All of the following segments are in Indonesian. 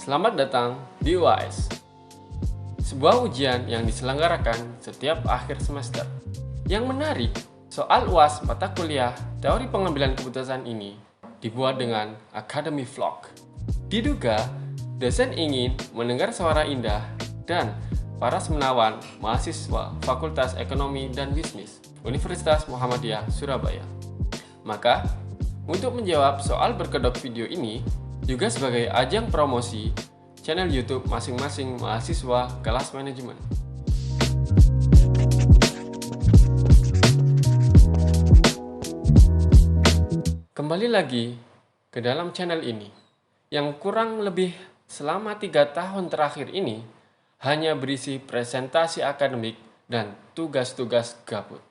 Selamat datang di UAS, sebuah ujian yang diselenggarakan setiap akhir semester. Yang menarik, soal UAS mata kuliah teori pengambilan keputusan ini dibuat dengan Academy Vlog. Diduga, dosen ingin mendengar suara indah dan para semenawan mahasiswa Fakultas Ekonomi dan Bisnis Universitas Muhammadiyah Surabaya. Maka, untuk menjawab soal berkedok video ini, juga sebagai ajang promosi channel YouTube masing-masing mahasiswa kelas manajemen. Kembali lagi ke dalam channel ini, yang kurang lebih selama 3 tahun terakhir ini hanya berisi presentasi akademik dan tugas-tugas gabut.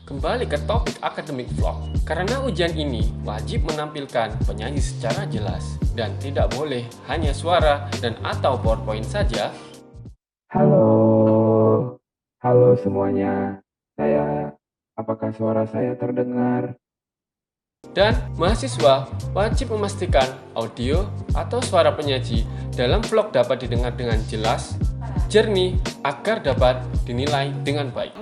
Kembali ke topik akademik vlog, karena ujian ini wajib menampilkan penyanyi secara jelas dan tidak boleh hanya suara dan atau PowerPoint saja. Halo semuanya. Apakah suara saya terdengar? Dan mahasiswa wajib memastikan audio atau suara penyaji dalam vlog dapat didengar dengan jelas, jernih, agar dapat dinilai dengan baik.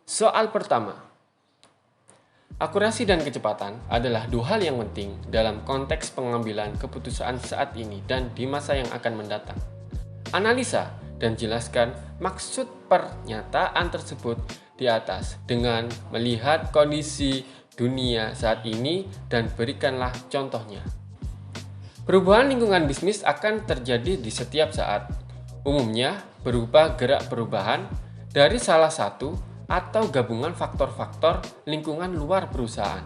Soal pertama, akurasi dan kecepatan adalah dua hal yang penting dalam konteks pengambilan keputusan saat ini dan di masa yang akan mendatang. Analisa dan jelaskan maksud pernyataan tersebut di atas dengan melihat kondisi dunia saat ini dan berikanlah contohnya. Perubahan lingkungan bisnis akan terjadi di setiap saat, umumnya berupa gerak perubahan dari salah satu atau gabungan faktor-faktor lingkungan luar perusahaan,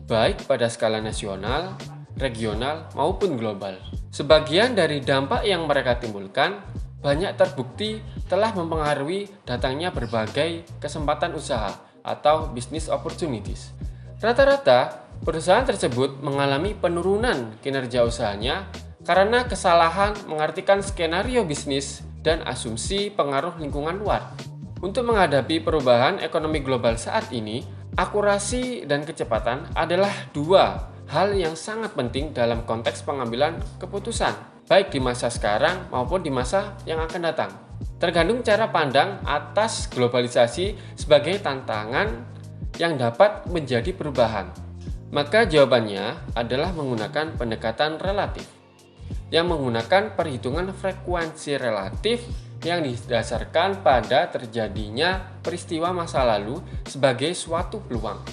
baik pada skala nasional, regional, maupun global. Sebagian dari dampak yang mereka timbulkan banyak terbukti telah mempengaruhi datangnya berbagai kesempatan usaha atau business opportunities. Rata-rata, perusahaan tersebut mengalami penurunan kinerja usahanya karena kesalahan mengartikan skenario bisnis dan asumsi pengaruh lingkungan luar. Untuk menghadapi perubahan ekonomi global saat ini, akurasi dan kecepatan adalah dua hal yang sangat penting dalam konteks pengambilan keputusan, baik di masa sekarang maupun di masa yang akan datang. Tergantung cara pandang atas globalisasi sebagai tantangan yang dapat menjadi perubahan. Maka jawabannya adalah menggunakan pendekatan relatif, yang menggunakan perhitungan frekuensi relatif yang didasarkan pada terjadinya peristiwa masa lalu sebagai suatu peluang.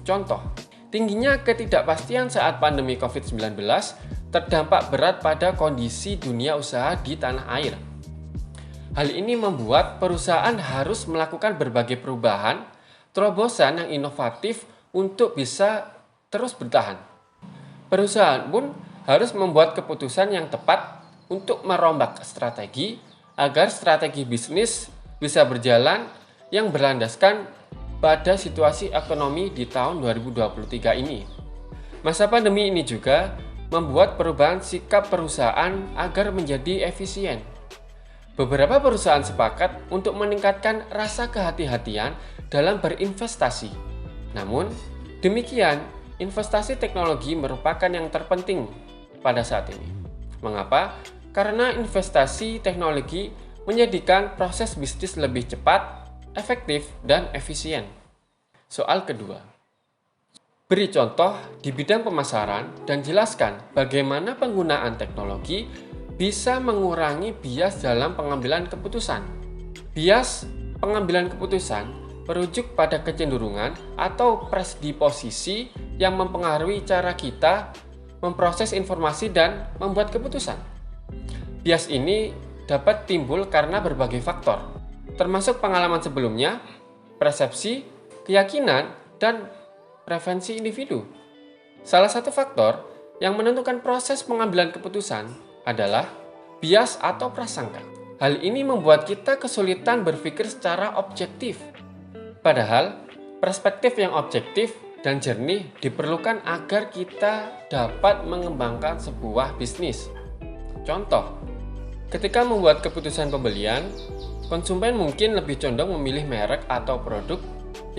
Contoh, tingginya ketidakpastian saat pandemi COVID-19 terdampak berat pada kondisi dunia usaha di tanah air. Hal ini membuat perusahaan harus melakukan berbagai perubahan, terobosan yang inovatif untuk bisa terus bertahan. Perusahaan pun harus membuat keputusan yang tepat untuk merombak strategi agar strategi bisnis bisa berjalan yang berlandaskan pada situasi ekonomi di tahun 2023 ini. Masa pandemi ini juga membuat perubahan sikap perusahaan agar menjadi efisien. Beberapa perusahaan sepakat untuk meningkatkan rasa kehati-hatian dalam berinvestasi. Namun, demikian, investasi teknologi merupakan yang terpenting pada saat ini. Mengapa? Karena investasi teknologi menjadikan proses bisnis lebih cepat, efektif, dan efisien. Soal kedua, beri contoh di bidang pemasaran dan jelaskan bagaimana penggunaan teknologi bisa mengurangi bias dalam pengambilan keputusan. Bias pengambilan keputusan merujuk pada kecenderungan atau predisposisi yang mempengaruhi cara kita memproses informasi dan membuat keputusan. Bias ini dapat timbul karena berbagai faktor, termasuk pengalaman sebelumnya, persepsi, keyakinan, dan preferensi individu. Salah satu faktor yang menentukan proses pengambilan keputusan adalah bias atau prasangka. Hal ini membuat kita kesulitan berpikir secara objektif. Padahal, perspektif yang objektif dan jernih diperlukan agar kita dapat mengembangkan sebuah bisnis. Contoh, ketika membuat keputusan pembelian, konsumen mungkin lebih condong memilih merek atau produk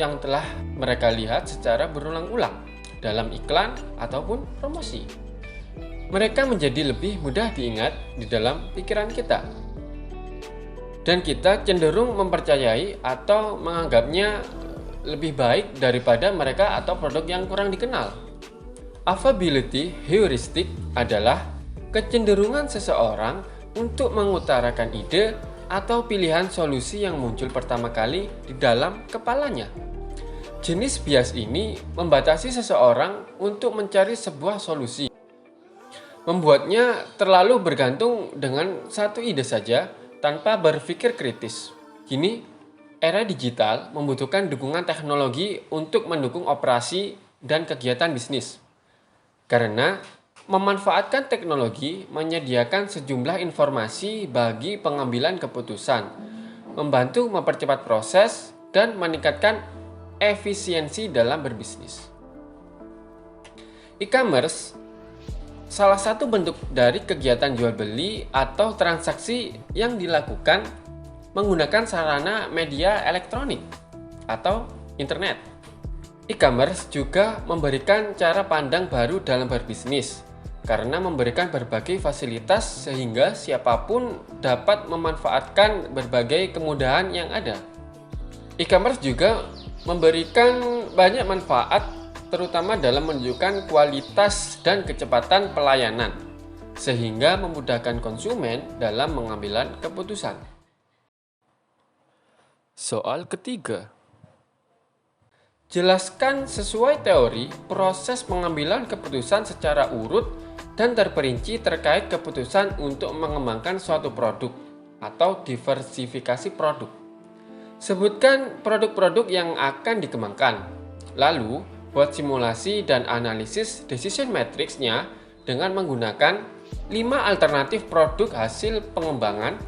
yang telah mereka lihat secara berulang-ulang dalam iklan ataupun promosi. Mereka menjadi lebih mudah diingat di dalam pikiran kita. Dan kita cenderung mempercayai atau menganggapnya lebih baik daripada mereka atau produk yang kurang dikenal. Affability heuristic adalah kecenderungan seseorang untuk mengutarakan ide atau pilihan solusi yang muncul pertama kali di dalam kepalanya. Jenis bias ini membatasi seseorang untuk mencari sebuah solusi, membuatnya terlalu bergantung dengan satu ide saja tanpa berpikir kritis. Kini, era digital membutuhkan dukungan teknologi untuk mendukung operasi dan kegiatan bisnis. Karena memanfaatkan teknologi menyediakan sejumlah informasi bagi pengambilan keputusan, membantu mempercepat proses dan meningkatkan efisiensi dalam berbisnis. E-commerce salah satu bentuk dari kegiatan jual beli atau transaksi yang dilakukan menggunakan sarana media elektronik atau internet. E-commerce juga memberikan cara pandang baru dalam berbisnis karena memberikan berbagai fasilitas sehingga siapapun dapat memanfaatkan berbagai kemudahan yang ada. E-commerce juga memberikan banyak manfaat terutama dalam menunjukkan kualitas dan kecepatan pelayanan, sehingga memudahkan konsumen dalam mengambil keputusan. Soal ketiga. Jelaskan sesuai teori proses pengambilan keputusan secara urut dan terperinci terkait keputusan untuk mengembangkan suatu produk atau diversifikasi produk. Sebutkan produk-produk yang akan dikembangkan, lalu buat simulasi dan analisis decision matrix-nya dengan menggunakan 5 alternatif produk hasil pengembangan,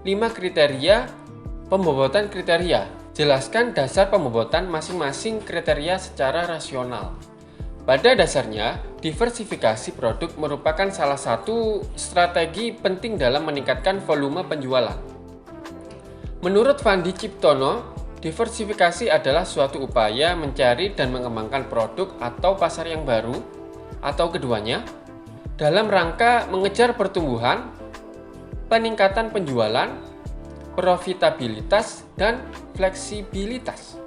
5 kriteria pembobotan kriteria. Jelaskan dasar pembobotan masing-masing kriteria secara rasional. Pada dasarnya, diversifikasi produk merupakan salah satu strategi penting dalam meningkatkan volume penjualan. Menurut Fandi Ciptono, diversifikasi adalah suatu upaya mencari dan mengembangkan produk atau pasar yang baru atau keduanya dalam rangka mengejar pertumbuhan, peningkatan penjualan, profitabilitas, dan fleksibilitas.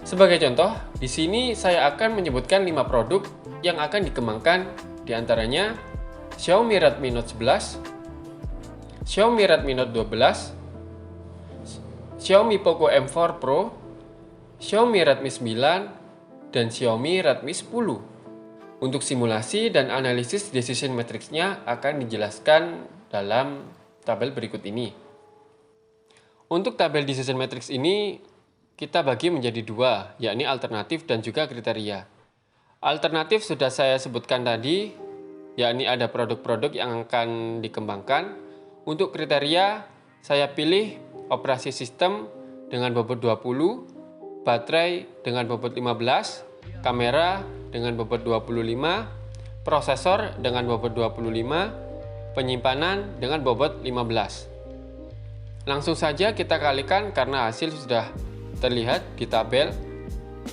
Sebagai contoh, di sini saya akan menyebutkan 5 produk yang akan dikembangkan, diantaranya Xiaomi Redmi Note 11, Xiaomi Redmi Note 12, Xiaomi Poco M4 Pro, Xiaomi Redmi 9, dan Xiaomi Redmi 10. Untuk simulasi dan analisis decision matrix-nya akan dijelaskan dalam tabel berikut ini. Untuk tabel decision matrix ini kita bagi menjadi 2, yakni alternatif dan juga kriteria. Alternatif sudah saya sebutkan tadi, yakni ada produk-produk yang akan dikembangkan. Untuk kriteria saya pilih operasi sistem dengan bobot 20, baterai dengan bobot 15, kamera dengan bobot 25, prosesor dengan bobot 25, penyimpanan dengan bobot 15. Langsung saja kita kalikan karena hasil sudah terlihat di tabel.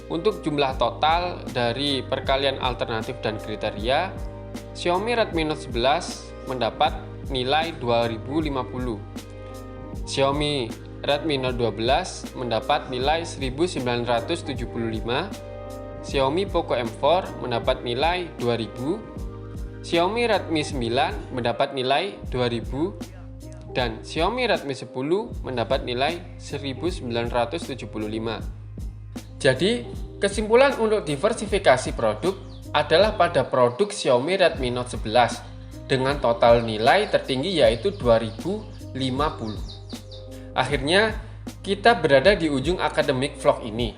Untuk jumlah total dari perkalian alternatif dan kriteria, Xiaomi Redmi Note 11 mendapat nilai 2050. Xiaomi Redmi Note 12 mendapat nilai 1975, Xiaomi Poco M4 mendapat nilai 2000, Xiaomi Redmi 9 mendapat nilai 2000, dan Xiaomi Redmi 10 mendapat nilai 1975. Jadi, kesimpulan untuk diversifikasi produk adalah pada produk Xiaomi Redmi Note 11 dengan total nilai tertinggi yaitu 2050. Akhirnya, kita berada di ujung akademik vlog ini.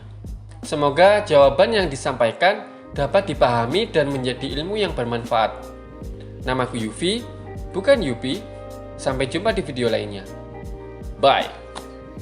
Semoga jawaban yang disampaikan dapat dipahami dan menjadi ilmu yang bermanfaat. Namaku Yufi, bukan Yupi. Sampai jumpa di video lainnya. Bye!